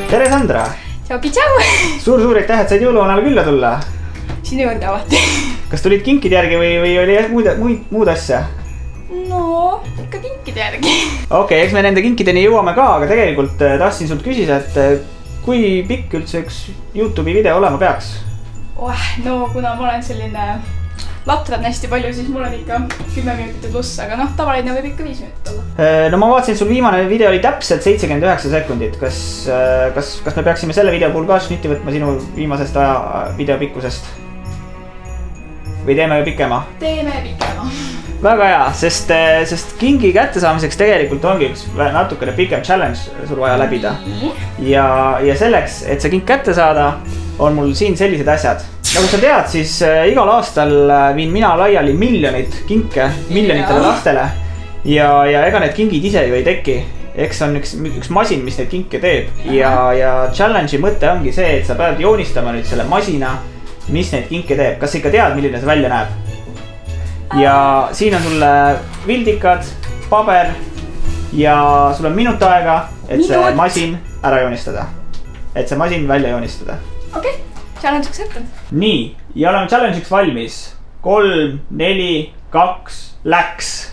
tere, Sandra! Tšau! Suur aitäh, et said jõuluvanale külla tulla. Sinu juurde alati. Kas tulid kinkide järgi või oli muud asja? No, ikka kinkide järgi. Okei, eks me nende kinkideni jõuame ka, aga tegelikult tahtsin sult küsida, et kui pikk üldse üks YouTube'i video olema peaks? No, kuna ma olen selline latran hästi palju, siis mul on ikka 10 minutit pluss, aga noh, tavaline võib ikka 5 minutit olla. No ma vaatasin, sul viimane video oli täpselt 79 sekundit. Kas me peaksime selle video puhul ka šnitti võtma sinu viimasest video pikkusest? Või teeme pikema? Teeme pikema. Väga hea, sest kingi kättesaamiseks tegelikult ongi üks natukene pikem challenge sul vaja läbida. Ja selleks, et see kink kätte saada, on mul siin sellised asjad. Nagu sa tead, siis igal aastal viin mina laiali miljonid kinke miljonitele lastele. Ja ega need kingid ise ju ei teki. Eks on üks masin, mis neid kinke teeb. Ja challenge'i mõte ongi see, et sa pead joonistama nüüd selle masina, mis neid kinke teeb. Kas sa ikka tead, milline see välja näeb? Ja siin on sulle vildikad, paber ja sul on minut aega, et see masin ära joonistada. Et see masin välja joonistada. Okei, challenge accepted. Nii, ja oleme challenge'iks valmis. 3, 4, 2, läks.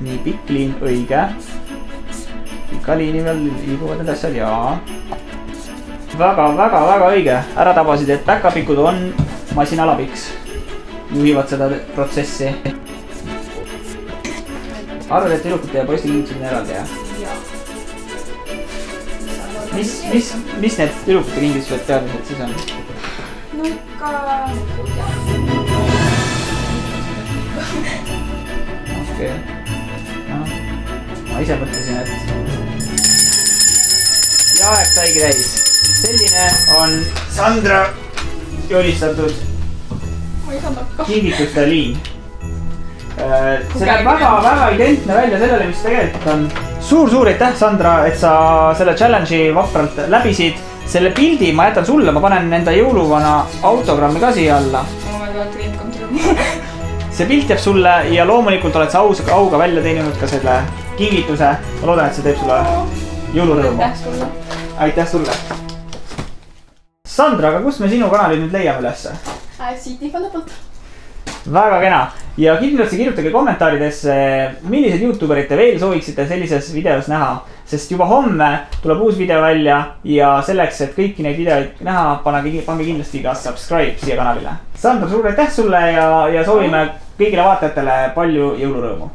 Nii, pikk liin, õige. Pika liini veel liiguvad need asjad, jaa. Väga õige. Ära tabasid, et päkapikud on masinalapiks. Juhivad seda protsessi. Arvad, et tüdrukute ja poiste kingitused on eraldi, jah? Mis need tüdrukute kingitused teadmised siis on? No ikka... Okei. Ma ise mõtlesin, et... Ja aeg saigi täis. Selline on Sandra joonistatud kingituste liin. See näeb väga identne välja sellele, mis tegelikult on. Suur aitäh, Sandra, et sa selle challenge'i vapralt läbisid. Selle pildi ma jätan sulle, ma panen enda jõuluvana autogrammi ka siia alla. See pilt jääb sulle ja loomulikult oled sa auga välja teeninud ka selle kingituse. Ma loodan, et see teeb sulle jõulurõõmu. Aitäh sulle. Sandra, aga kus me sinu kanali nüüd leiame ülesse? Siit info lõpult. Väga kena. Ja kindlasti kirjutage kommentaaridesse, millised YouTuberid te veel sooviksite sellises videos näha. Sest juba homme tuleb uus video välja ja selleks, et kõiki neid videoid näha, pange kindlasti ka subscribe siia kanalile. Sandra, suur aitäh sulle ja soovime kõigile vaatajatele palju jõulurõõmu.